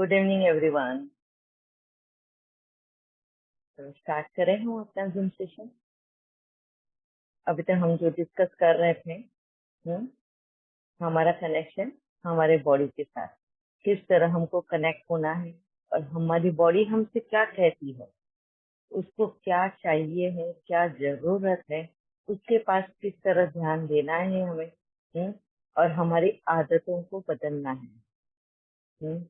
Good evening everyone. तो start करें हम अपना जूम सेशन। अभी तक हम जो डिस्कस कर रहे थे, हमारा कनेक्शन हमारे बॉडी के साथ, किस तरह हमको कनेक्ट होना है और हमारी बॉडी हमसे क्या कहती है, उसको क्या चाहिए है, क्या जरूरत है, उसके पास किस तरह ध्यान देना है हमें, और हमारी आदतों को बदलना है। हम्म,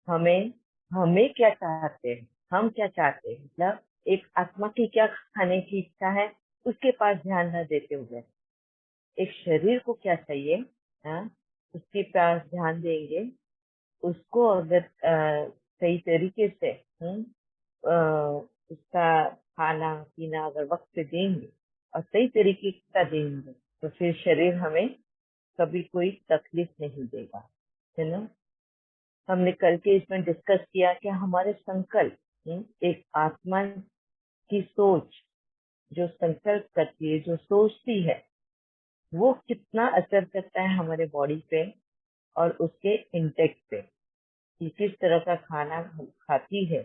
हमें हमें क्या चाहते हैं, हम क्या चाहते हैं, मतलब एक आत्मा की क्या खाने की इच्छा है, उसके पास ध्यान न देते हुए एक शरीर को क्या चाहिए, हाँ, उसके पास ध्यान देंगे। उसको अगर सही तरीके से उसका खाना पीना अगर वक्त पे देंगे और सही तरीके का देंगे, तो फिर शरीर हमें कभी कोई तकलीफ नहीं देगा, है ना। हमने कल के इसमें डिस्कस किया कि हमारे संकल्प, एक आत्मा की सोच जो संकल्प करती है, जो सोचती है, वो कितना असर करता है हमारे बॉडी पे और उसके इंटेक्ट पे, कि किस तरह का खाना हम खाती है,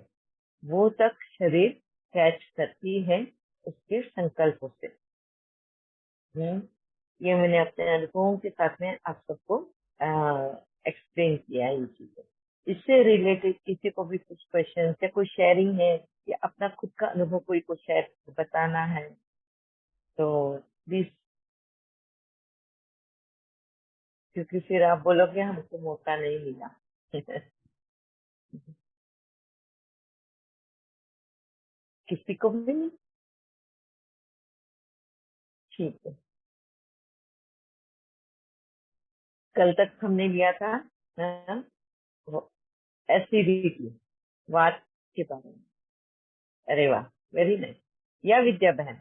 वो तक शरीर कैच करती है उसके संकल्पों से। ये मैंने अपने अनुभवों के साथ में आप सबको एक्सप्लेन किया है ये चीजें। इससे रिलेटेड किसी को भी कुछ क्वेश्चन या कोई शेयरिंग है या अपना खुद का अनुभव कोई को शेयर बताना है तो प्लीज, क्योंकि फिर आप बोलोगे हमको मौका नहीं मिला। किसी को भी नहीं? ठीक है। कल तक हमने लिया था एसिडिटी, वात के बारे में। अरे वाह, वेरी नाइस। या विद्या बहन?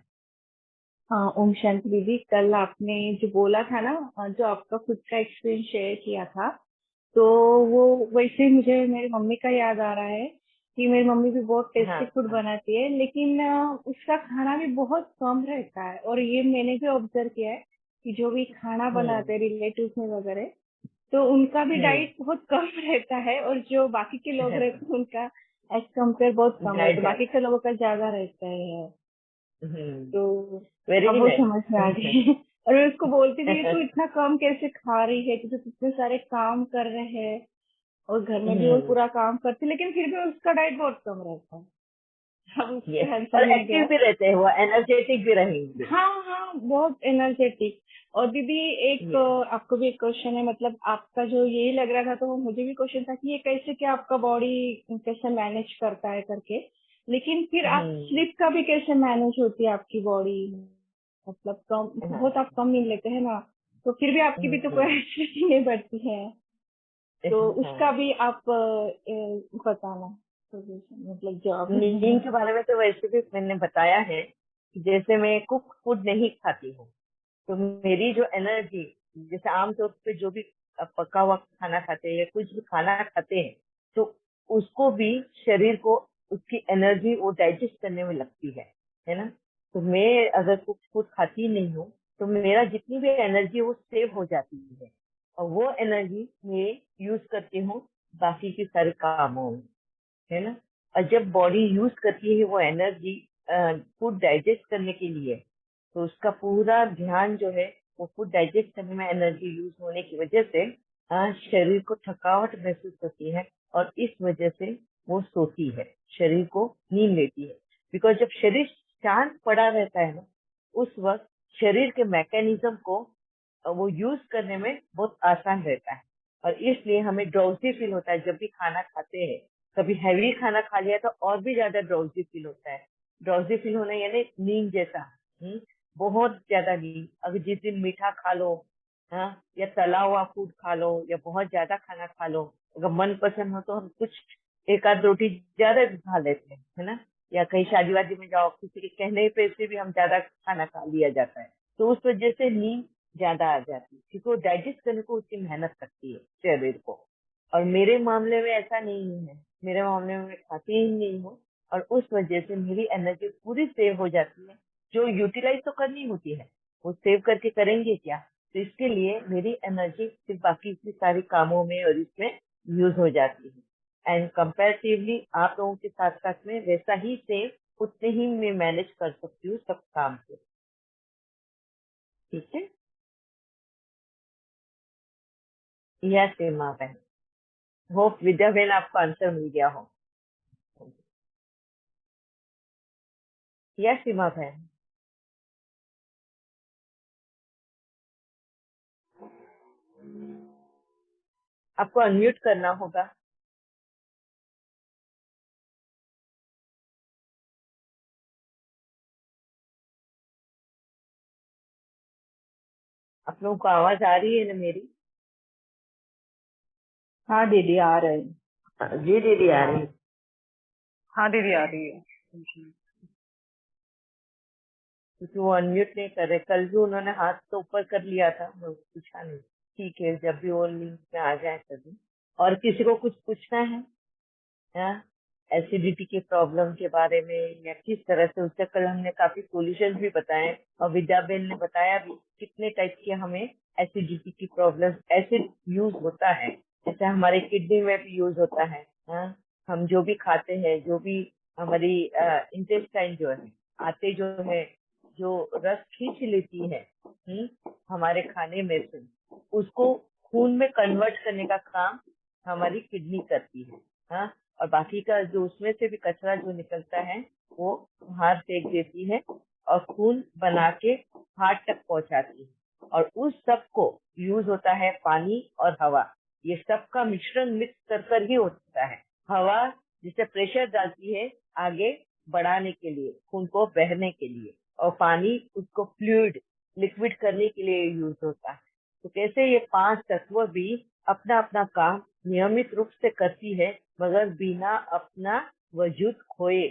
हाँ, ओम शांति दीदी। कल आपने जो बोला था ना, जो आपका खुद का एक्सपीरियंस शेयर किया था, तो वो वैसे ही मुझे मेरी मम्मी का याद आ रहा है कि मेरी मम्मी भी बहुत हाँ टेस्टी फूड हाँ। बनाती है, लेकिन उसका खाना भी बहुत कम रहता है। और ये मैंने भी ऑब्जर्व किया है कि जो भी खाना हम्म बनाते हैं रिलेटिव में वगैरह, तो उनका भी हम्म। डाइट बहुत कम रहता है, और जो बाकी के लोग रहते हैं उनका एज कम्पेयर बहुत कम रहता डाइट है, बाकी ज्यादा। के लोगों का ज्यादा रहता है। तो अब वेरी वो नाइस। समझ में आ गई। और मैं उसको बोलती थी तू इतना कम कैसे खा रही है, तुझे कितने सारे काम कर रहे हैं और घर में भी वो हम्म। पूरा काम करती, लेकिन फिर भी उसका डाइट बहुत कम रहता है। अब यस, उसका आंसर और मिल एक्टिव गया। भी रहते हैं, वो एनर्जेटिक भी रहेंगे। हाँ हाँ, बहुत एनर्जेटिक। और दीदी, एक यस। आपको भी एक क्वेश्चन है, मतलब आपका जो यही लग रहा था, तो वो मुझे भी क्वेश्चन था कि ये कैसे, क्या आपका बॉडी कैसे मैनेज करता है करके, लेकिन फिर आप हम्म। स्लीप का भी कैसे मैनेज होती है आपकी बॉडी, मतलब कम हाँ। बहुत आप कम नींद लेते हैं ना, तो फिर भी आपकी भी तो हम्म। कोई एक्टिविटी नहीं बढ़ती है, तो उसका हाँ। भी आप बताना solution, मतलब जो आप नींद के बारे में तो वैसे भी मैंने बताया है कि जैसे मैं कुक फूड नहीं खाती हूँ, तो मेरी जो एनर्जी, जैसे आमतौर पे जो भी पका हुआ खाना खाते हैं या कुछ भी खाना खाते हैं, तो उसको भी शरीर को उसकी एनर्जी वो डाइजेस्ट करने में लगती है ना। तो मैं अगर कुछ फूड खाती नहीं हूँ, तो मेरा जितनी भी एनर्जी वो सेव हो जाती है और वो एनर्जी मैं यूज करती हूँ बाकी के सारे कामों में, है ना। और जब बॉडी यूज करती है वो एनर्जी फूड डाइजेस्ट करने के लिए, तो उसका पूरा ध्यान जो है वो फूड डाइजेस्ट करने में एनर्जी यूज होने की वजह से शरीर को थकावट महसूस होती है और इस वजह से वो सोती है, शरीर को नींद लेती है। बिकॉज जब शरीर शांत पड़ा रहता है ना, उस वक्त शरीर के मैकेनिज्म को वो यूज करने में बहुत आसान रहता है, और इसलिए हमें ड्राउजी फील होता है जब भी खाना खाते हैं। कभी हैवी खाना खा लिया तो और भी ज्यादा ड्राउजी फील होता है। ड्राउजी फील होना यानी नींद जैसा, बहुत ज्यादा नींद। अगर जिस दिन मीठा खा लो, हाँ, या तला हुआ फूड खा लो या बहुत ज्यादा खाना खा लो, अगर मन पसंद हो तो हम कुछ एक आध रोटी ज्यादा भी खा लेते हैं, है ना। या कहीं शादी वादी में जाओ, किसी के कहने पे से भी हम ज्यादा खाना खा लिया जाता है, तो उस वजह से नींद ज्यादा आ जाती है, क्योंकि वो डाइजेस्ट करने को उसकी मेहनत करती है शरीर को। और मेरे मामले में ऐसा नहीं है, मेरे मामले में मैं खाती ही नहीं हूँ, और उस वजह से मेरी एनर्जी पूरी सेव हो जाती है। जो यूटिलाइज तो करनी होती है, वो सेव करके करेंगे क्या, तो इसके लिए मेरी एनर्जी सिर्फ बाकी के सारे कामों में और इसमें यूज हो जाती है। एंड कंपैरेटिवली आप लोगों के साथ साथ में वैसा ही सेम उतने ही मैं मैनेज कर सकती हूँ सब काम को। ठीक है, यह सीमा बहन, होप विद्या बहन आपको आंसर मिल गया हो। यह सीमा बहन, आपको अनम्यूट करना होगा। आप लोगों को आवाज आ रही है ना मेरी? हाँ दीदी आ रहे हैं। जी दीदी आ रही है। हाँ दीदी आ रही है। क्योंकि वो अनम्यूट नहीं कर रहे, कल भी उन्होंने हाथ तो ऊपर कर लिया था, मैं पूछा नहीं। ठीक है, जब भी वो लिंक में आ जाए तभी। और किसी को कुछ पूछना है एसिडिटी के प्रॉब्लम के बारे में, या किस तरह से, उससे कल हमने काफी सॉल्यूशन भी बताए और विद्याबेन ने बताया भी कितने टाइप के हमें एसिडिटी की प्रॉब्लम, एसिड यूज होता है, जैसे हमारे किडनी में भी यूज होता है। हम जो भी खाते हैं, जो भी हमारी इंटेस्टाइन जो है, आते जो है, जो रस खींच लेती है हमारे खाने में से, उसको खून में कन्वर्ट करने का काम हमारी किडनी करती है। हाँ, और बाकी का जो उसमें से भी कचरा जो निकलता है वो बाहर फेंक देती है और खून बना के हार्ट तक पहुंचाती है। और उस सब को यूज होता है पानी और हवा, ये सब का मिश्रण मिक्स कर ही होता है। हवा जिसे प्रेशर डालती है आगे बढ़ाने के लिए, खून को बहने के लिए, और पानी उसको फ्लूइड लिक्विड करने के लिए यूज होता है। तो कैसे ये 5 तत्व भी अपना अपना काम नियमित रूप से करती है, मगर बिना अपना वजूद खोए।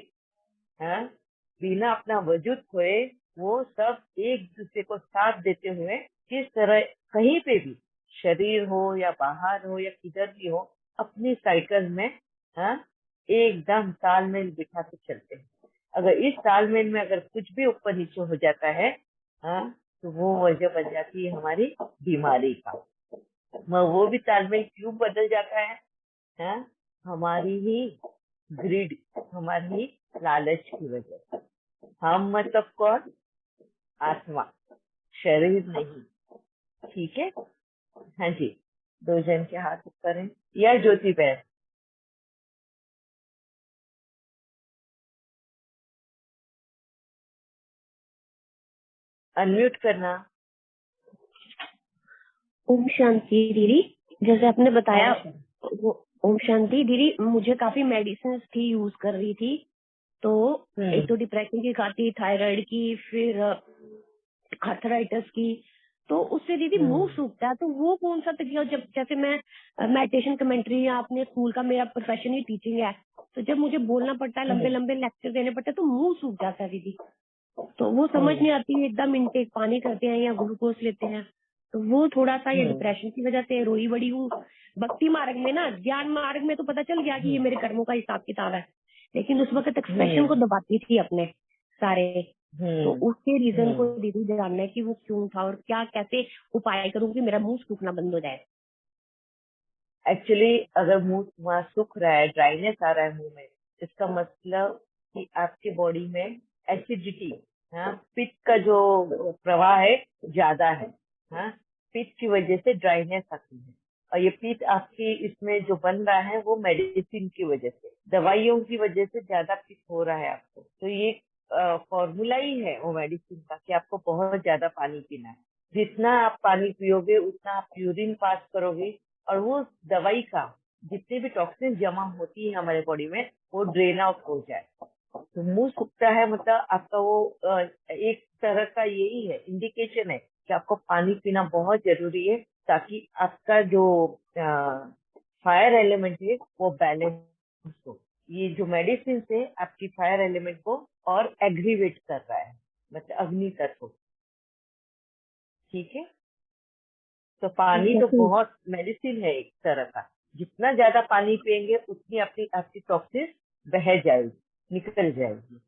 बिना अपना वजूद खोए वो सब एक दूसरे को साथ देते हुए किस तरह कहीं पे भी, शरीर हो या बाहर हो या किधर भी हो, अपनी साइकिल में एकदम तालमेल बिठा के चलते हैं। अगर इस तालमेल में अगर कुछ भी ऊपर नीचे हो जाता है तो वो वजह बन जाती है हमारी बीमारी का। वो भी तालमेल क्यों बदल जाता है? हमारी ही ग्रीड, हमारी ही लालच की वजह से। हम मतलब कौन? आत्मा, शरीर नहीं। ठीक है, हाँ जी, 2 जन के हाथ ऊपर हैं। या ज्योति बहन, अनम्यूट करना। ओम शांति दीदी, जैसे आपने बताया ओम शांति। वो ओम शांति दीदी, मुझे काफी मेडिसिन थी यूज कर रही थी। तो एक तो डिप्रेशन की खाती, थायराइड की, फिर आर्थराइटिस की। तो उससे दीदी मुंह सूखता है, तो वो कौन सा तरीका? जब जैसे मैं मेडिटेशन कमेंट्री या अपने स्कूल का मेरा प्रोफेशन ही टीचिंग है, तो जब मुझे बोलना पड़ता है, लंबे लंबे लेक्चर देने पड़ते हैं, तो मुंह सूख जाता है दीदी। तो वो समझ नहीं आती है, एकदम इनटेक पानी करते हैं या ग्लूकोज लेते हैं। तो वो थोड़ा सा ये डिप्रेशन की वजह से रोई बड़ी हूँ। भक्ति मार्ग में ना, ज्ञान मार्ग में तो पता चल गया कि ये मेरे कर्मों का हिसाब किताब है, लेकिन उस वक्त एक्सप्रेशन को दबाती थी अपने सारे। तो उसके रीजन को दीदी जानना है कि वो क्यों था और क्या, कैसे उपाय करूँ कि मेरा मुंह सूखना बंद हो जाए। एक्चुअली अगर मुंह सूख रहा है, ड्राइनेस आ रहा है मुंह में, इसका मतलब कि आपकी बॉडी में एसिडिटी, पित्त का जो प्रवाह है ज्यादा है। पित्त की वजह से ड्राइनेस आती है, और ये पित्त आपकी इसमें जो बन रहा है वो मेडिसिन की वजह से, दवाइयों की वजह से ज्यादा पित्त हो रहा है आपको। तो ये फॉर्मूला ही है वो मेडिसिन का कि आपको बहुत ज्यादा पानी पीना है। जितना आप पानी पियोगे उतना आप यूरिन पास करोगे, और वो दवाई का जितने भी टॉक्सिन जमा होती है हमारे बॉडी में वो ड्रेन आउट हो जाए। तो मुंह सूखता है मतलब आपका वो एक तरह का यही है, इंडिकेशन है कि आपको पानी पीना बहुत जरूरी है, ताकि आपका जो फायर एलिमेंट है वो बैलेंस हो। ये जो मेडिसिन से आपकी फायर एलिमेंट को और एग्रीवेट कर रहा है, मतलब अग्नि तत्व। ठीक है, तो पानी तो बहुत मेडिसिन है एक तरह का। जितना ज्यादा पानी पिएंगे उतनी अपनी आपकी टॉक्सिन बह जाएगी, निकल जाएगी।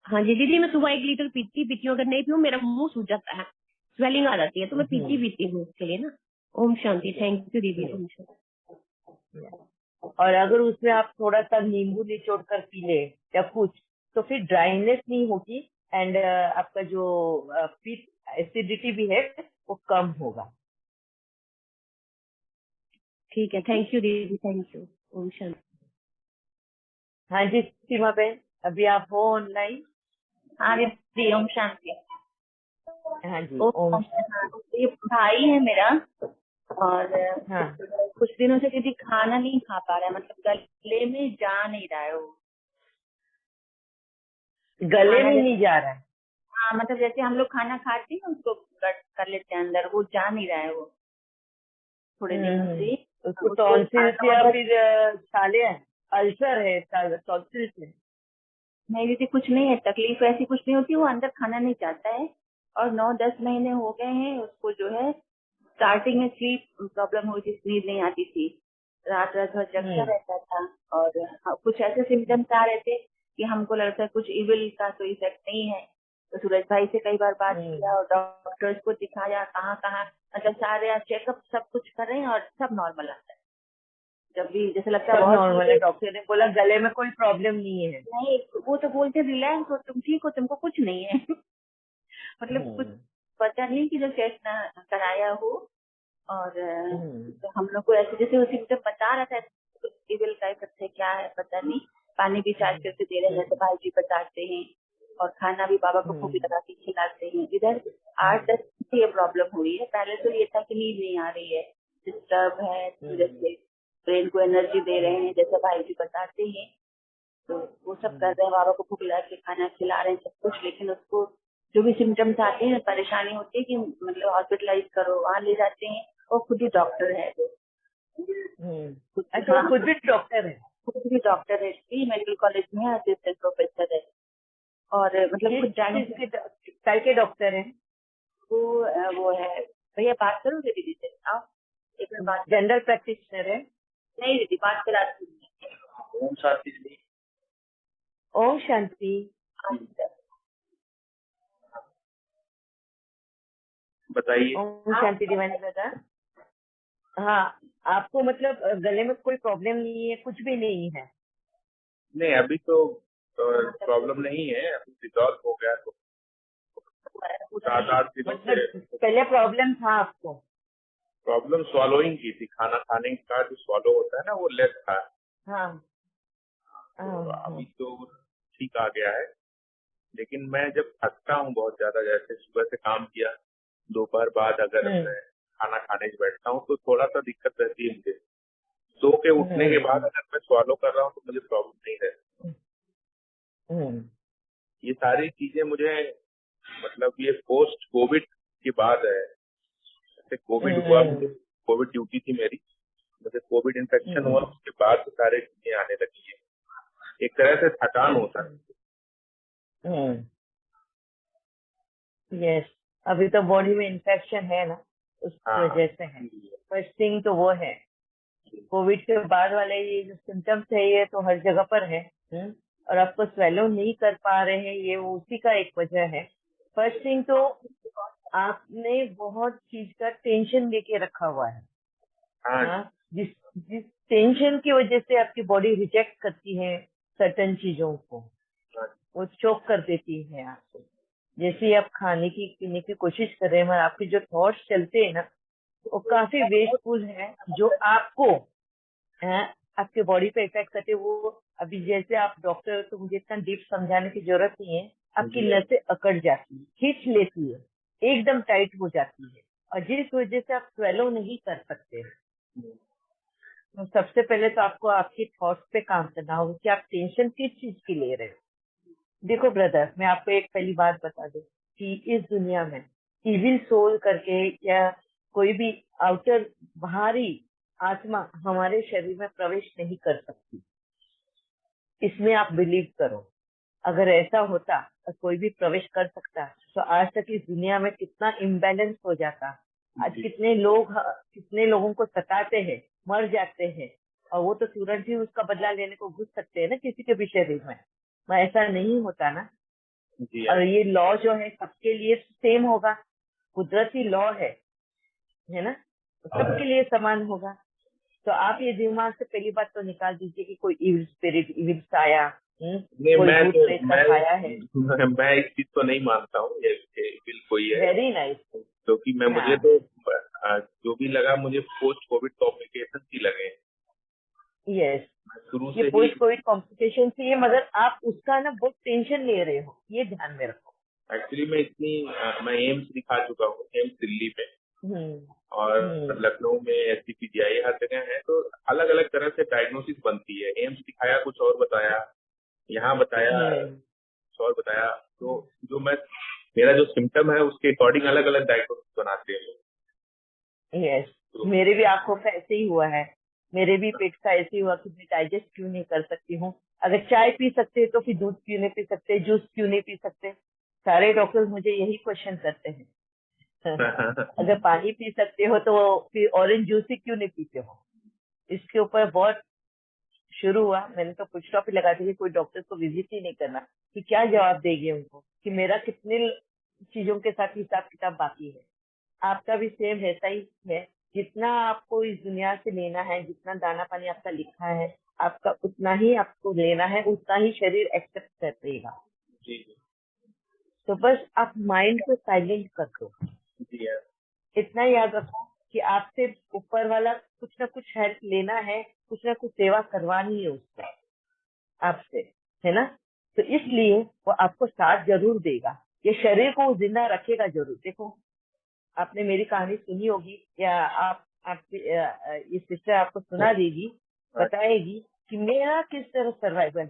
हाँ जी दीदी, मैं सुबह 1 लीटर पीती हूँ, अगर नहीं पीऊँ मेरा मुंह सूज जाता है, स्वेलिंग आ जाती है, तो मैं पीती हूँ उसके लिए ना। ओम शांति, थैंक यू दीदी। ओम शांति। और अगर उसमें आप थोड़ा सा नींबू निचोड़ कर पी ले या कुछ, तो फिर ड्राइनेस नहीं होगी एंड आपका जो पित्त एसिडिटी भी है वो कम होगा। ठीक है, थैंक यू दीदी, थैंक यू। ओम शांति। हाँ जी सीमा बहन, अभी आप हो ऑनलाइन? हाँ दीदी, ओम शांति। हाँ जी ओ ओम। हाँ, ये भाई है मेरा, और हाँ, कुछ दिनों से दीदी खाना नहीं खा पा रहा है, मतलब गले में जा नहीं रहा है वो। गले खाना में जैसे, नहीं जा रहा है? हाँ मतलब जैसे हम लोग खाना खाते हैं उसको कट कर लेते हैं अंदर, वो जा नहीं रहा है वो थोड़े दिनों हम्म, से। उसको उसको टॉन्सिल्स या फिर छाले है, अल्सर है, टॉन्सिल्स है? नहीं दीदी, कुछ नहीं है, तकलीफ ऐसी कुछ नहीं होती, वो अंदर खाना नहीं चाहता है। और 9-10 महीने हो गए हैं उसको, जो है स्टार्टिंग में स्लीप प्रॉब्लम हुई थी, नींद नहीं आती थी, रात रात भर जगता रहता था। और कुछ ऐसे सिम्टम्स आ रहे थे कि हमको लगता है कुछ इविल का तो इफेक्ट नहीं है। तो सूरज भाई से कई बार बात किया और डॉक्टर्स को दिखाया, कहाँ कहाँ, मतलब सारे चेकअप सब कुछ कर रहे हैं और सब नॉर्मल आता है। जब भी जैसे लगता है सब बहुत नॉर्मल है, सीरियस, डॉक्टर ने बोला गले में कोई प्रॉब्लम नहीं है। नहीं वो तो बोलते रिलैक्स हो, तुम ठीक हो, तुमको कुछ नहीं है। मतलब कुछ हम्म, पता नहीं कि जो टेस्ट ना कराया हो। और हम्म, तो हम लोग को ऐसे जैसे वो सिम्टम बता रहा था, इविल का इफेक्ट है क्या है पता नहीं। पानी भी चार्ज करके दे रहे हैं जैसे भाई जी बताते हैं, और खाना भी बाबा को खूबी लगा के खिलाते हैं। इधर 8-10 से ये प्रॉब्लम हुई है, पहले तो ये था कि नींद नहीं आ रही है, डिस्टर्ब है, जैसे ब्रेन को एनर्जी दे रहे हैं जैसे भाई जी बताते हैं। तो वो सब कर रहे हैं, बाबा को भूख लगा के खाना खिला रहे हैं सब कुछ, लेकिन उसको जो भी सिम्टम्स आते हैं, परेशानी होती है कि मतलब हॉस्पिटलाइज करो, वहाँ ले जाते हैं। वो खुद ही डॉक्टर है वो। अच्छा, वो हाँ, खुद भी डॉक्टर है? खुद भी डॉक्टर है, मेडिकल कॉलेज में असिस्टेंट प्रोफेसर है। और मतलब किस खुद चीज डायग्नोसिस, के टाइप के डॉक्टर है? वो है। भैया बात करोगे दीदी से, आओ एक मिनट बात करो। जनरल प्रैक्टिशनर है? नहीं दीदी, बात करा दीदी। ओम शांति दीदी। ओम शांति। बताइए। ओम शांति दीवानी दादा। हाँ, आपको मतलब गले में कोई प्रॉब्लम नहीं है, कुछ भी नहीं है? नहीं अभी तो प्रॉब्लम नहीं है, अभी रिजॉल्व हो गया। तो 7-8 दिनों से मतलब पहले प्रॉब्लम था आपको? प्रॉब्लम स्वॉलोइंग की थी, खाना खाने का जो स्वॉलो होता है ना वो लेस था। हाँ। तो अभी तो ठीक आ गया है। लेकिन मैं जब थकता हूँ बहुत ज्यादा, जैसे सुबह से काम किया, दोपहर बाद अगर मैं खाना खाने से बैठता हूँ तो थोड़ा सा दिक्कत रहती है मुझे। सो के उठने के बाद अगर मैं स्वॉलो कर रहा हूँ तो मुझे प्रॉब्लम नहीं रहती। ये सारी चीजें मुझे, मतलब ये पोस्ट कोविड के बाद है। जैसे कोविड हुआ, मुझे कोविड ड्यूटी थी मेरी, मुझे कोविड इन्फेक्शन हुआ, उसके बाद तो सारी चीजें आने लगी है। एक तरह से थकान होता है। यस, अभी तो बॉडी में इन्फेक्शन है ना, उस हाँ, वजह से है। फर्स्ट थिंग तो वो है। कोविड के बाद वाले ये जो सिम्टम्स है ये तो हर जगह पर है। और आपको स्वेलो नहीं कर पा रहे हैं, ये उसी का एक वजह है। फर्स्ट थिंग तो आपने बहुत चीज का टेंशन लेके रखा हुआ है। हाँ, हाँ, जिस जिस टेंशन की वजह से आपकी बॉडी रिजेक्ट करती है सर्टन चीजों को, वो चोक कर देती है आपको। जैसे ही आप खाने की पीने की कोशिश कर रहे हैं, मगर आपके जो थॉट्स चलते हैं ना, वो काफी वेस्टफुल है, जो आपको आपके बॉडी पे इफेक्ट करते हैं। वो अभी जैसे आप डॉक्टर, तो मुझे इतना डीप समझाने की जरूरत नहीं है। आपकी नसें अकड़ जाती है, खींच लेती है, एकदम टाइट हो जाती है, और जिस वजह से आप स्वेलो नहीं कर सकते। तो सबसे पहले तो आपको आपकी थॉट्स पे काम करना होगा कि आप टेंशन किस चीज की ले रहे हो। देखो ब्रदर, मैं आपको एक पहली बात बता दूं कि इस दुनिया में इविल सोल करके या कोई भी आउटर बाहरी आत्मा हमारे शरीर में प्रवेश नहीं कर सकती। इसमें आप बिलीव करो। अगर ऐसा होता तो कोई भी प्रवेश कर सकता, तो आज तक इस दुनिया में कितना इम्बैलेंस हो जाता। आज कितने लोगों को सताते हैं, मर जाते हैं, और वो तो तुरंत ही उसका बदला लेने को घुस सकते हैं ना किसी के भी शरीर में। ऐसा नहीं होता ना। और ये लॉ जो है सबके लिए सेम होगा, कुदरती लॉ है ना, सबके लिए समान होगा। तो आप ये दिमाग से पहली बात तो निकाल दीजिए कि कोई इविल स्पिरिट, इविल साया, नहीं, कोई भूत प्रेत का साया है। मैं इस चीज को नहीं मानता हूँ, ये बिल कोई है, वेरी नाइस। क्योंकि मुझे तो जो भी लगा, मुझे पोस्ट कोविड कॉम्प्लिकेशन ही लगे। यस, शुरू ये से पोस्ट ही कोविड कॉम्प्लिकेशन ही है, मगर आप उसका ना बहुत टेंशन ले रहे हो, ये ध्यान में रखो। एक्चुअली मैं एम्स दिखा चुका हूँ, एम्स दिल्ली में और हम्म लखनऊ में, SCPGI, हर जगह है। तो अलग अलग तरह से डायग्नोसिस बनती है। एम्स दिखाया कुछ और बताया, यहाँ बताया कुछ और बताया। तो जो मेरा जो सिम्टम है उसके अकॉर्डिंग अलग अलग डायग्नोसिस बनाते हैं लोग। यस, मेरे भी आंखों का ऐसे ही हुआ है, मेरे भी पेट का ऐसे ही हुआ कि मैं डाइजेस्ट क्यों नहीं कर सकती हूँ। अगर चाय पी सकते तो फिर दूध क्यों नहीं पी सकते, जूस क्यों नहीं पी सकते। सारे डॉक्टर्स मुझे यही क्वेश्चन करते हैं। अगर पानी पी सकते हो तो फिर ऑरेंज जूस ही क्यों नहीं पीते हो। इसके ऊपर बहुत शुरू हुआ, मैंने तो फुल स्टॉप ही लगा दी कि कोई डॉक्टर को विजिट ही नहीं करना, कि क्या जवाब देंगे उनको कि मेरा कितने चीजों के साथ हिसाब किताब बाकी है। आपका भी सेम ऐसा ही है, जितना आपको इस दुनिया से लेना है, जितना दाना पानी आपका लिखा है, आपका उतना ही आपको लेना है, उतना ही शरीर एक्सेप्ट करेगा। तो बस आप माइंड को साइलेंट कर दो। इतना याद रखो कि आपसे ऊपर वाला कुछ ना कुछ हेल्प लेना है, कुछ ना कुछ सेवा करवानी है उसको आपसे, है ना। तो इसलिए वो आपको साथ जरूर देगा, ये शरीर को जिंदा रखेगा जरूर। देखो, आपने मेरी कहानी सुनी होगी या आपकी ये सिस्टर आपको सुना देगी, बताएगी कि मेरा किस तरह सर्वाइवल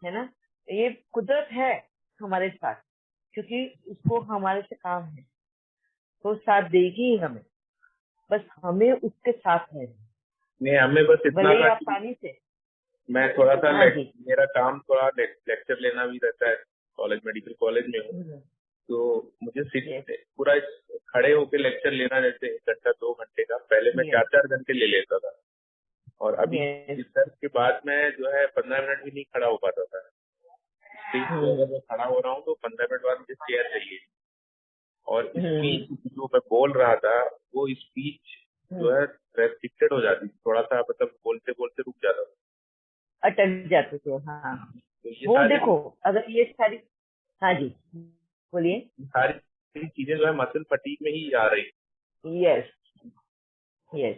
है ना। ये कुदरत है हमारे साथ, क्योंकि उसको हमारे से काम है, तो साथ देगी ही हमें, बस हमें उसके साथ है। नहीं, हमें बस इतना भले ही था आप कि पानी से। मैं थोड़ा सा हाँ जी। मेरा काम थोड़ा लेक्चर लेना भी रहता है, कॉलेज, मेडिकल कॉलेज में हूँ। तो मुझे पूरा खड़े होके लेक्चर लेना, जैसे 1 घंटा 2 घंटे का, पहले मैं 4-4 घंटे ले लेता था। और अभी इस दर्द के बाद मैं जो है 15 मिनट भी नहीं खड़ा हो पाता था। अगर मैं खड़ा हो रहा हूँ तो 15 मिनट बाद मुझे चेयर चाहिए। और स्पीच जो मैं बोल रहा था, वो स्पीच जो है रेस्ट्रिक्टेड हो जाती, थोड़ा सा मतलब बोलते बोलते रुक जाता था, अटक जाते थे। हाँ, तो ये वो देखो, अगर ये सारी, हाँ जी बोलिए। सारी चीजें जो है मसल फटीग में ही आ रही। Yes yes.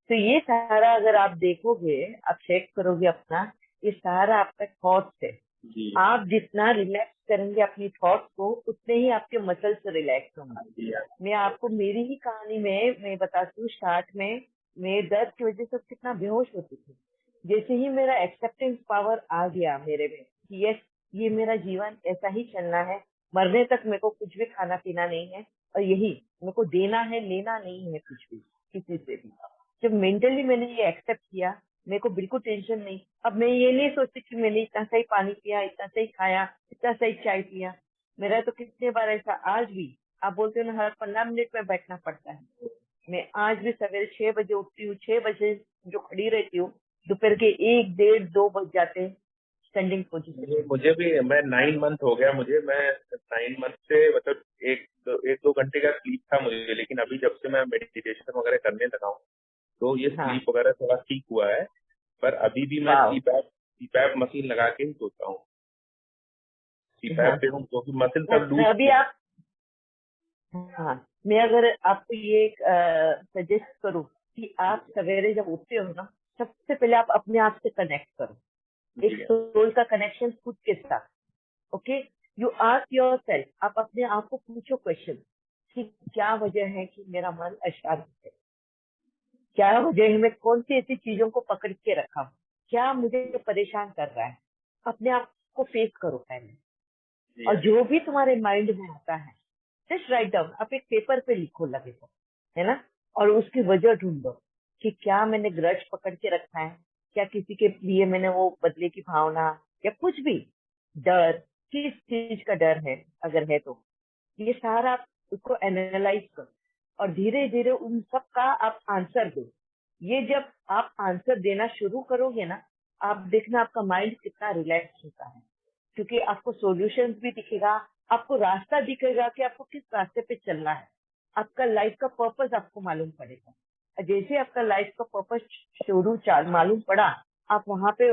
तो ये सारा अगर आप देखोगे, आप चेक करोगे अपना, ये सारा आपका थॉट्स है। आप जितना रिलैक्स करेंगे अपनी थॉट्स को, उतने ही आपके मसल्स रिलैक्स होंगे। मैं आपको मेरी ही कहानी में मैं बताती हूँ। स्टार्ट में मैं दर्द की वजह से कितना बेहोश होती थी। जैसे ही मेरा एक्सेप्टेंस पावर आ गया मेरे में, यस ये मेरा जीवन ऐसा ही चलना है, मरने तक मेरे को कुछ भी खाना पीना नहीं है, और यही मेरे को देना है, लेना नहीं है कुछ भी किसी से भी। जब मेंटली मैंने ये एक्सेप्ट किया, मेरे को बिल्कुल टेंशन नहीं। अब मैं ये नहीं सोचती कि मैंने इतना सही पानी पिया, इतना सही खाया, इतना सही चाय पिया। मेरा तो कितने बार ऐसा, आज भी आप बोलते हो ना, हर 15 मिनट में बैठना पड़ता है। मैं आज भी सवेरे 6 बजे उठती हूँ, 6 बजे जो खड़ी रहती हूँ, दोपहर के 1, 1:30, 2 बज जाते हैं स्टैंडिंग पोजीशन। मुझे भी, मैं 9 मंथ हो गया मुझे, मैं 9 मंथ से मतलब 1-2 घंटे का स्लीप था मुझे, लेकिन अभी जब से मैं मेडिटेशन वगैरह करने लगा हूँ तो ये स्लीप वगैरह थोड़ा ठीक हुआ है। पर अभी भी मैं सीपैप मशीन लगा के ही सोता हूँ। सीपैप पे हूँ क्योंकि मसल सब लूज। अभी आप, हाँ, मैं अगर आपको ये सजेस्ट करूँ कि आप सवेरे जब उठते हो ना, सबसे पहले आप अपने आप से कनेक्ट करो, एक सोल का कनेक्शन खुद के साथ। ओके, यू आस्क योरसेल्फ, आप अपने आप को पूछो क्वेश्चन कि क्या वजह है कि मेरा मन अशांत है, क्या वजह है, मैं कौन सी ऐसी चीजों को पकड़ के रखा हूँ, क्या मुझे परेशान कर रहा है। अपने आप को फेस करो पहले, और जो भी तुम्हारे माइंड में आता है जस्ट राइट डाउन, आप एक पेपर पे लिखो, लगे तो, है ना। और उसकी वजह ढूंढो कि क्या मैंने ग्रज पकड़ के रखा है, क्या किसी के लिए मैंने वो बदले की भावना, या कुछ भी डर, किस चीज का डर है अगर है तो, ये सारा आप उसको एनालाइज करो, और धीरे धीरे उन सब का आप आंसर दो। ये जब आप आंसर देना शुरू करोगे ना, आप देखना आपका माइंड कितना रिलैक्स होता है, क्योंकि आपको सॉल्यूशंस भी दिखेगा, आपको रास्ता दिखेगा कि आपको किस रास्ते पे चलना है, आपका लाइफ का पर्पस आपको मालूम पड़ेगा, जैसे आपका लाइफ का पर्पस मालूम पड़ा, आप वहां पे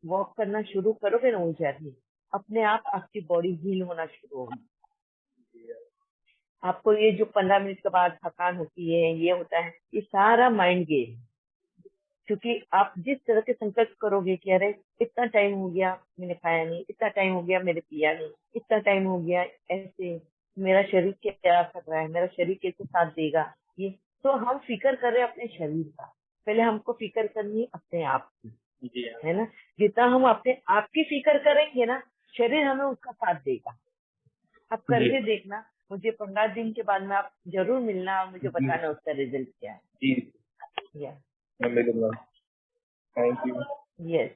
वॉक करना शुरू करोगे ना, वो जर्नी अपने आप आपकी बॉडी हील होना शुरू होगी। आपको ये जो 15 मिनट के बाद थकान होती है, ये होता है, ये सारा माइंड गेम। क्योंकि आप जिस तरह के संकल्प करोगे कि अरे इतना टाइम हो गया मैंने खाया नहीं, इतना टाइम हो गया मैंने पिया नहीं, इतना टाइम हो गया ऐसे, मेरा शरीर क्या कर रहा है, मेरा शरीर कैसे साथ देगा, ये तो हम फिक्र कर रहे हैं अपने शरीर का। पहले हमको फिक्र करनी है अपने आप की, है ना। जितना हम अपने आप की फिक्र करेंगे ना, शरीर हमें उसका साथ देगा। आप करके देखना, मुझे 15 दिन के बाद में आप जरूर मिलना और मुझे बताना उसका रिजल्ट क्या है। जी या मैं मिलूंगा। Thank you. Yes,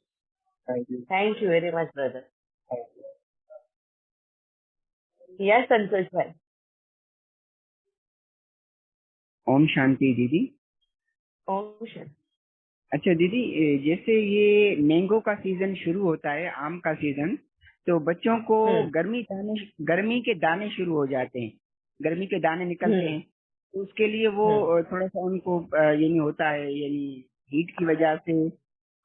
thank you very much brother. Yes Santosh भाई। ओम शांति दीदी। ओम शांति। अच्छा दीदी, जैसे ये मैंगो का सीजन शुरू होता है, आम का सीजन, तो बच्चों को गर्मी के दाने शुरू हो जाते हैं, गर्मी के दाने निकलते हैं, तो उसके लिए वो थोड़ा सा उनको यानी होता है, यानी हीट की वजह से,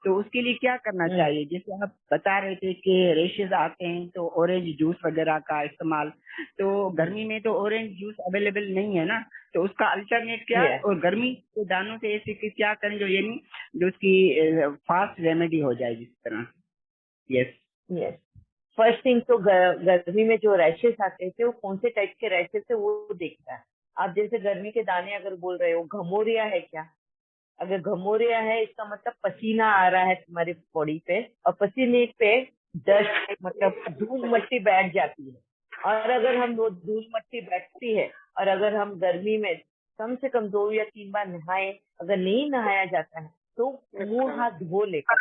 तो उसके लिए क्या करना चाहिए? जैसे आप बता रहे थे कि रेशेस आते हैं तो ऑरेंज जूस वगैरह का इस्तेमाल, तो गर्मी में तो ऑरेंज जूस अवेलेबल नहीं है ना, तो उसका अल्टरनेट क्या है? और गर्मी के दानों से ऐसे क्या करें जो यानी जो उसकी फास्ट रेमेडी हो जाए जिस तरह। यस यस, फर्स्ट थिंग तो गर्मी में जो रैशेस आते थे वो कौन से टाइप के रैशेस है वो देखता है। आप जैसे गर्मी के दाने अगर बोल रहे हो, घमोरिया है क्या? अगर घमोरिया है इसका मतलब पसीना आ रहा है तुम्हारी बॉडी पे, और पसीने पे डस्ट मतलब धूल मट्टी बैठ जाती है। और अगर हम वो धूल मट्टी बैठती है, और अगर हम गर्मी में कम से कम 2 या 3 बार नहाए, अगर नहीं नहाया जाता है तो मुंह हाथ धो लेकर,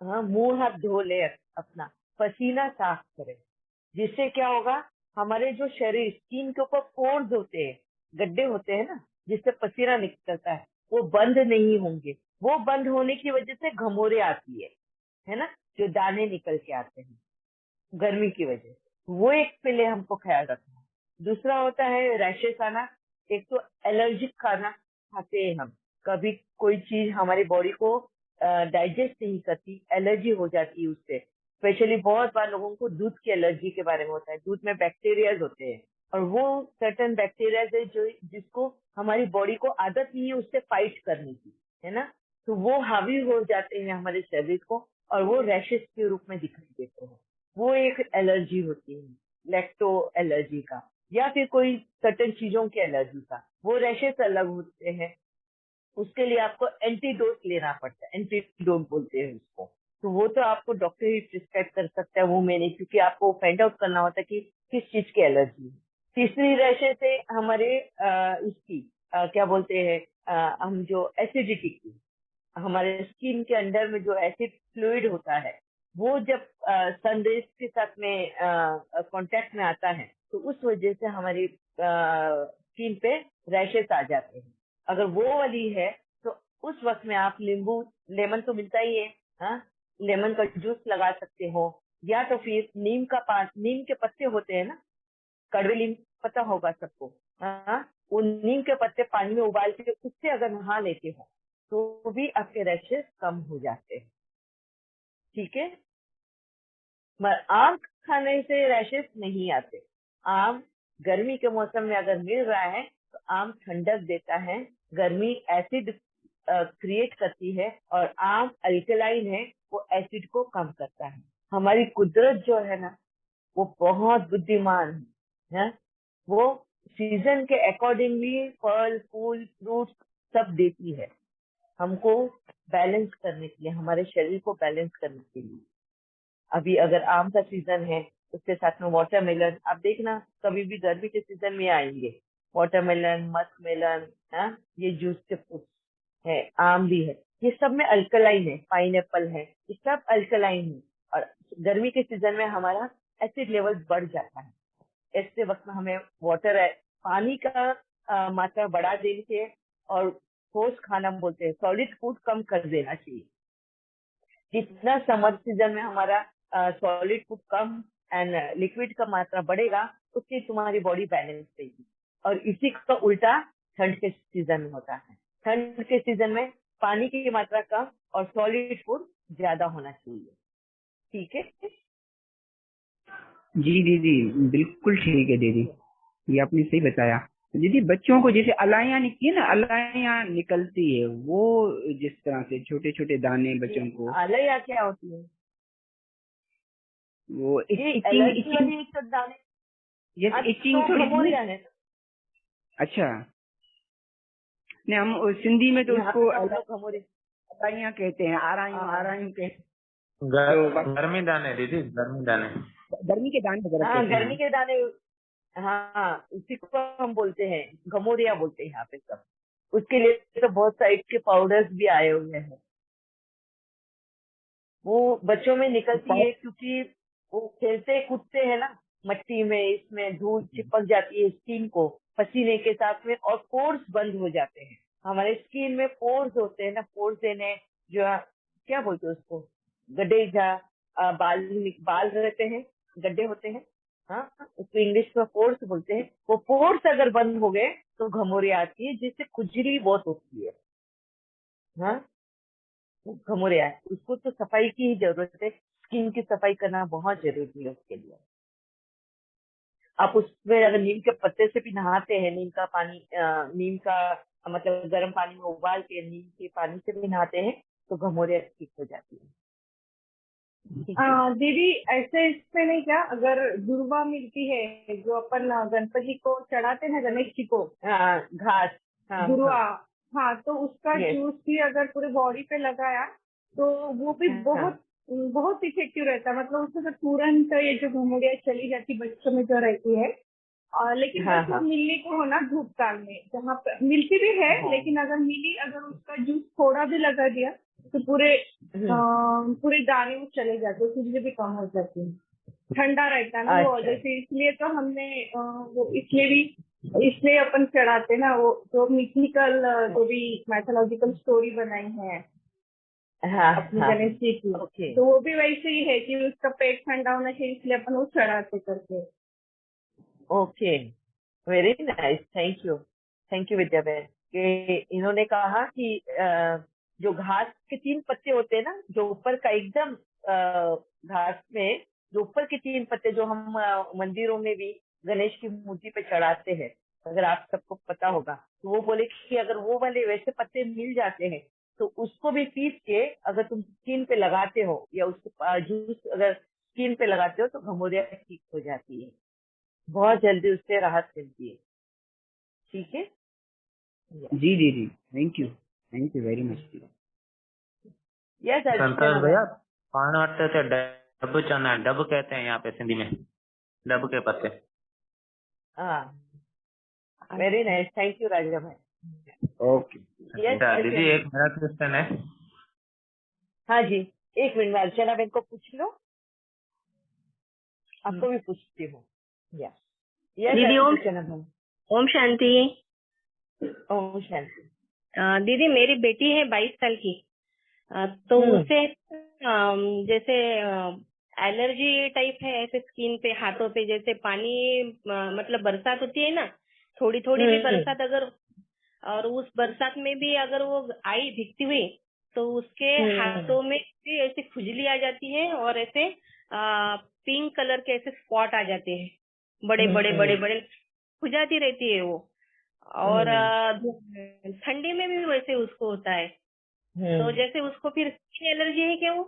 हाँ मुंह हाथ धो ले, अपना पसीना साफ करें। जिससे क्या होगा, हमारे जो शरीर स्किन के ऊपर पोर्स होते हैं, गड्ढे होते हैं ना, जिससे पसीना निकलता है, वो बंद नहीं होंगे। वो बंद होने की वजह से घमोरे आती है ना, जो दाने निकल के आते हैं गर्मी की वजह से। वो एक पहले हमको ख्याल रखना है। दूसरा होता है रैशेस आना। एक तो एलर्जिक खाना खाते हैं हम, कभी कोई चीज हमारी बॉडी को डाइजेस्ट नहीं करती, एलर्जी हो जाती है उससे। स्पेशली बहुत बार लोगों को दूध की एलर्जी के बारे में होता है। दूध में बैक्टीरियाज होते हैं, और वो सर्टन बैक्टीरियाज है जो जिसको हमारी बॉडी को आदत नहीं है उससे फाइट करने की, है ना। तो वो हावी हो जाते हैं हमारे शरीर को, और वो रैशेस के रूप में दिखाई देते हैं। वो एक एलर्जी होती है, लैक्टो एलर्जी का, या फिर कोई सर्टन चीजों की एलर्जी का, वो रैशेस अलग होते हैं। उसके लिए आपको एंटीडोट लेना पड़ता है, एंटीडोट बोलते हैं उसको। तो वो तो आपको डॉक्टर ही प्रिस्क्राइब कर सकता है, वो मैंने, क्योंकि आपको फाइंड आउट करना होता है कि किस चीज की एलर्जी है। तीसरी रैशेस है हमारे इसकी क्या बोलते हैं, हम जो एसिडिटी की, हमारे स्किन के अंदर में जो एसिड फ्लूइड होता है, वो जब सनरेज के साथ में कांटेक्ट में आता है, तो उस वजह से हमारी स्किन पे रैशेस आ जाते हैं। अगर वो वाली है तो उस वक्त में आप लेमन तो मिलता ही है, हाँ, लेमन का जूस लगा सकते हो, या तो फिर नीम के पत्ते होते हैं ना, कड़वे नीम पता होगा सबको, हाँ, वो नीम के पत्ते पानी में उबाल के उससे अगर नहा लेते हो तो भी आपके रैशेस कम हो जाते हैं। ठीक है, मगर आम खाने से रैशेस नहीं आते। आम गर्मी के मौसम में अगर मिल रहा है तो आम ठंडक देता है, गर्मी एसिड क्रिएट करती है, और आम अल्कलाइन है, वो एसिड को कम करता है। हमारी कुदरत जो है ना, वो बहुत बुद्धिमान है, वो सीजन के अकॉर्डिंगली फल फूल फ्रूट सब देती है हमको, बैलेंस करने के लिए, हमारे शरीर को बैलेंस करने के लिए। अभी अगर आम का सीजन है, उसके साथ में वाटरमेलन, आप देखना कभी भी गर्मी के सीजन में आएंगे, वाटरमेलन, मस्कमेलन, ये जूस के फ्रूट है, आम भी है, ये सब में अल्कलाइन है, पाइनएप्पल है, ये सब अल्कलाइन है। और गर्मी के सीजन में हमारा एसिड लेवल बढ़ जाता है। ऐसे वक्त में हमें पानी का मात्रा बढ़ा देनी चाहिए, और ठोस खाना बोलते हैं, सॉलिड फूड कम कर देना चाहिए। जितना समर सीजन में हमारा solid food come and liquid का मात्रा बढ़ेगा, उससे तुम्हारी बॉडी बैलेंस रहेगी। और इसी का उल्टा ठंड के सीजन में होता है। ठंड के सीजन में पानी की मात्रा कम और सॉलिड फूड ज्यादा होना चाहिए। ठीक है। जी दीदी, बिल्कुल ठीक है दीदी, ये आपने सही बताया। दीदी बच्चों को जैसे अलाइयाँ निकली है ना, अलाइयाँ निकलती है वो, जिस तरह से छोटे छोटे दाने बच्चों को, अलैया क्या होती है? वो ये इचिंग एलर्जी इचिंग वाली एक दाने। जैसे इचिंग तो थोड़ी घमौरिया है। अच्छा, नहीं हम सिंधी में तो यहाँ उसको पे तो हम लोग घमौरिया। अलाइयाँ कहते हैं, आरायूं हाँ आरायूं कहते हैं। तो गर्मी दाने दीदी, गर्मी दाने। गर्मी के दाने वगैरह हाँ, कहते हैं गर्मी के दाने। हाँ, उसी को हम बोलते हैं, घमौरिया बोलते हैं यहाँ पे सब। उसके लिए तो बहुत टाइप के पाउडर्स भी आए हुए हैं। वो बच्चों में निकलती है क्योंकि वो खेलते कूदते हैं ना मट्टी में, इसमें धूल चिपक जाती है स्किन को पसीने के साथ में, और पोर्स बंद हो जाते हैं। हमारे स्किन में पोर्स होते हैं ना, पोर्स देने जो क्या बोलते हैं उसको, गड्ढे जहाँ बाल रहते हैं, गड्ढे होते हैं। हाँ, उसको इंग्लिश में पोर्स बोलते हैं। वो पोर्स अगर बंद हो गए तो घमौरिया आती है, जिससे खुजली बहुत होती है। हाँ, घमौरिया है, उसको तो सफाई की ही जरूरत है। स्किन की सफाई करना बहुत जरूरी है उसके लिए। आप उसमें अगर नीम के पत्ते से भी नहाते हैं, नीम का पानी, नीम का मतलब गर्म पानी में उबाल के नीम के पानी से भी नहाते हैं तो घमौरिया ठीक हो जाती है। ठीक है। दीदी ऐसे इसमें नहीं क्या, अगर दुर्वा मिलती है जो अपन गणपति को चढ़ाते हैं, गणेश जी को, हाँ, घास। हाँ दुर्वा, हाँ। हाँ, तो उसका यस। जूस भी अगर पूरे बॉडी पे लगाया तो वो भी हाँ बहुत बहुत इफेक्टिव रहता है। मतलब उससे तो तुरंत ये जो घमौरिया चली जाती बच्चों में जो रहती है। लेकिन हाँ। बस वो हाँ मिलनी को हो ना धूप काल में, जहाँ पे मिलती भी है, हाँ। लेकिन अगर मिली, अगर उसका जूस थोड़ा भी लगा दिया तो पूरे पूरे दाने वो चले जाते हैं, खुजली भी कम हो जाती है। ठंडा रहता है ना वो, अच्छा। जैसे इसलिए तो हमने वो इसलिए अपन चढ़ाते ना, वो जो मिथिकल जो भी मैथोलॉजिकल स्टोरी बनाई है हाँ अपने हाँ। गणेश जी की, ओके। तो वो भी वैसे ही है कि उसका पेट ठंडा होना चाहिए, इसलिए अपन वो चढ़ाते करके। Okay, very nice, thank you Vidya बहन कि इन्होंने कहा कि जो घास के 3 पत्ते होते हैं ना, जो ऊपर का एकदम घास में जो ऊपर के 3 पत्ते जो हम मंदिरों में भी गणेश की मूर्ति पे चढ़ाते हैं, अगर आप सबको पता होगा, तो वो बोले कि अगर वो वाले वैसे पत्ते मिल जाते हैं तो उसको भी पीस के अगर तुम स्किन पे लगाते हो या उसको जूस अगर स्किन पे लगाते हो तो घमौरिया ठीक हो जाती है, बहुत जल्दी उससे राहत मिलती है। ठीक है। जी दीदी, thank you very much. Yes Santosh Archana भैया, मैम। पान वाटते थे डब चना, डब कहते हैं यहाँ पे सिंधी में, डब के पत्ते। हाँ, वेरी नाइस, थैंक यू राजा भाई। ओके। यस अच्छा दीदी, अर्चना। एक मेरा क्वेश्चन है। हाँ जी, एक मिनट में अर्चना बहन को पूछ लो, आपको भी पूछती हूँ। यस यस दीदी अर्चना बहन। ओम शांति। ओम शांति। दीदी मेरी बेटी है 22 साल की। तो उसे जैसे एलर्जी टाइप है ऐसे स्किन पे, हाथों पे, जैसे पानी मतलब बरसात होती है ना, थोड़ी थोड़ी भी बरसात अगर, और उस बरसात में भी अगर वो आई भीगती हुई तो उसके हाथों में भी ऐसे खुजली आ जाती है और ऐसे पिंक कलर के ऐसे स्पॉट आ जाते हैं, बड़े बड़े बड़े बड़े, खुजाती रहती है वो। और ठंडी में भी वैसे उसको होता है। तो जैसे उसको फिर स्किन एलर्जी है क्या? वो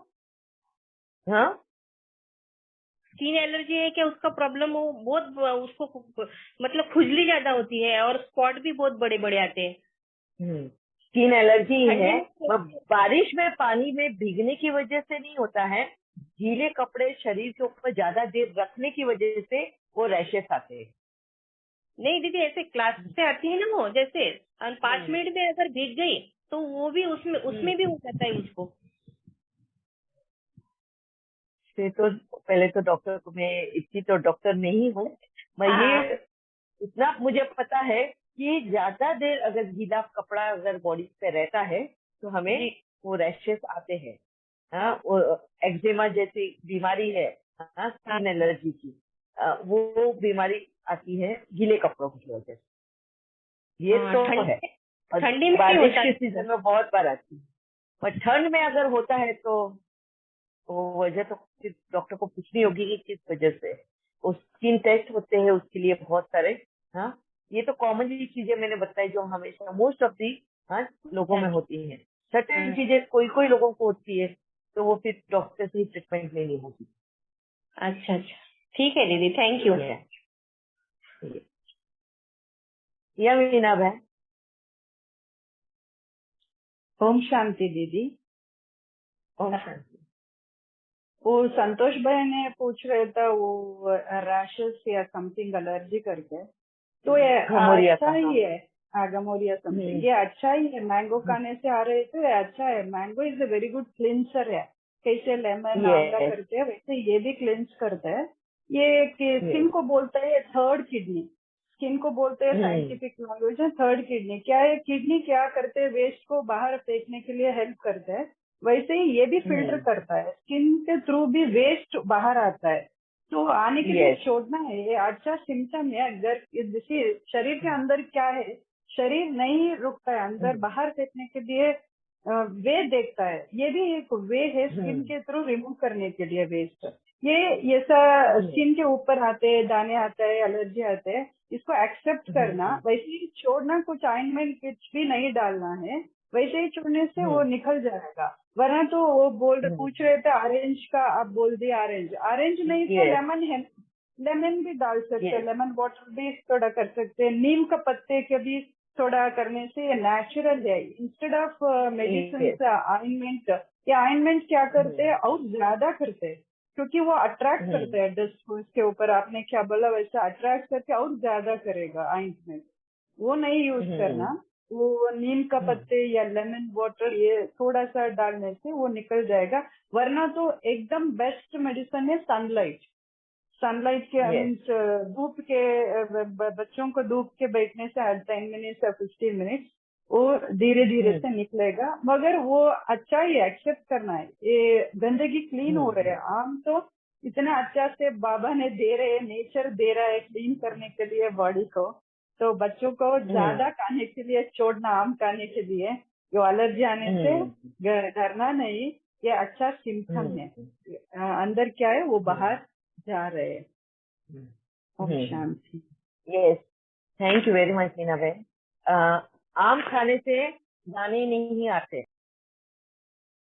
हाँ, स्किन एलर्जी है क्या उसका प्रॉब्लम? वो बहुत उसको मतलब खुजली ज्यादा होती है और स्पॉट भी बहुत बड़े बड़े आते हैं। स्किन एलर्जी ठंडी है, में बारिश में पानी में भीगने की वजह से नहीं होता है, गीले कपड़े शरीर के ऊपर ज्यादा देर रखने की वजह से वो रैशेस आते हैं। नहीं दीदी, ऐसे क्लास से आती है ना वो, जैसे 5 मिनट में अगर भीग गई तो वो भी उसमें भी हो जाता है उसको। तो पहले तो डॉक्टर को, मैं इतनी तो डॉक्टर नहीं हूँ, मैं ये इतना मुझे पता है कि ज्यादा देर अगर गीला कपड़ा अगर बॉडी पे रहता है तो हमें वो रैशेस आते हैं। हाँ, वो एक्जिमा जैसी बीमारी है, हाँ, स्किन एलर्जी की, वो बीमारी आती है गीले कपड़ों की वजह से। ये हाँ, तो ठंड है। और ठंडी में भी बारिश होता के है। सीजन में बहुत बार आती है। और ठंड में अगर होता है तो वो वजह तो फिर डॉक्टर को पूछनी होगी कि किस वजह से। उस स्किन टेस्ट होते हैं उसके लिए बहुत सारे। हाँ, ये तो कॉमनली चीजें मैंने बताई जो हमेशा मोस्ट ऑफ दी लोगों में होती हैं। सर्टेन चीजें कोई कोई लोगों को होती है तो वो फिर डॉक्टर से ही ट्रीटमेंट लेनी होगी। अच्छा अच्छा, ठीक है दीदी, थैंक यू। या मीना बहन। ओम शांति दीदी। ओम शांति। वो संतोष भाई ने पूछ रहे था वो रैशेस या समथिंग एलर्जी करके, तो ये घमौरिया अच्छा का, ही है। गमोरिया समथिंग, ये अच्छा ही है। मैंगो खाने से आ रहे थे, अच्छा है। Mango is a very good cleanser है। कैसे लेमन आंवला करते हैं वैसे ये भी क्लिंस करता है। ये स्किन को बोलता है थर्ड किडनी। स्किन को बोलते हैं साइंटिफिक लैंग्वेज में थर्ड किडनी। क्या है किडनी, क्या करते हैं, वेस्ट को बाहर फेंकने के लिए हेल्प करते हैं। वैसे ही ये भी फिल्टर करता है, स्किन के थ्रू भी वेस्ट बाहर आता है। तो आने के लिए छोड़ना है, ये अच्छा सिम्टम है। अगर जैसे शरीर के अंदर क्या है, शरीर नहीं रुकता है, अंदर बाहर फेंकने के लिए वे देखता है। ये भी एक वे है स्किन के थ्रू रिमूव करने के लिए वेस्ट। ये ऐसा स्किन के ऊपर आते हैं, दाने आता है, एलर्जी आते हैं, इसको एक्सेप्ट करना, वैसे ही छोड़ना। कुछ ऑइंटमेंट कुछ भी नहीं डालना है, वैसे ही छोड़ने से वो निकल जाएगा। वरना तो वो पूछ रहे थे ऑरेंज का, आप बोल दिए ऑरेंज। ऑरेंज नहीं तो लेमन है, लेमन भी डाल सकते हैं। लेमन वाटर भी थोड़ा कर सकते हैं। नीम का पत्ते के भी थोड़ा करने से ये नेचुरल है। इंस्टेड ऑफ मेडिसिन ऑइंटमेंट, ये ऑइंटमेंट क्या करते हैं और ज्यादा करते हैं, क्योंकि वो अट्रैक्ट करते हैं डस्ट को। इसके ऊपर आपने क्या बोला वैसे अट्रैक्ट करके और ज्यादा करेगा ऑइंटमेंट। वो नहीं यूज करना। वो नीम का पत्ते या लेमन वाटर ये थोड़ा सा डालने से वो निकल जाएगा। वरना तो एकदम बेस्ट मेडिसिन है सनलाइट। सनलाइट के मीन्स धूप के, बच्चों को धूप के बैठने से 10 मिनट्स या 15 मिनट्स वो धीरे धीरे से निकलेगा। मगर वो अच्छा ही एक्सेप्ट करना है। ये गंदगी क्लीन हो रहे हैं। आम तो इतना अच्छा से बाबा ने दे रहे हैं, नेचर दे रहा है क्लीन करने के लिए बॉडी को। तो बच्चों को ज्यादा खाने के लिए छोड़ना, आम खाने के लिए, जो एलर्जी आने से डरना नहीं। ये अच्छा सिम्टम है। अंदर क्या है वो बाहर जा रहे हैं। ओम शांति। Yes, thank you very much Meena बहन। आम खाने से दाने नहीं आते।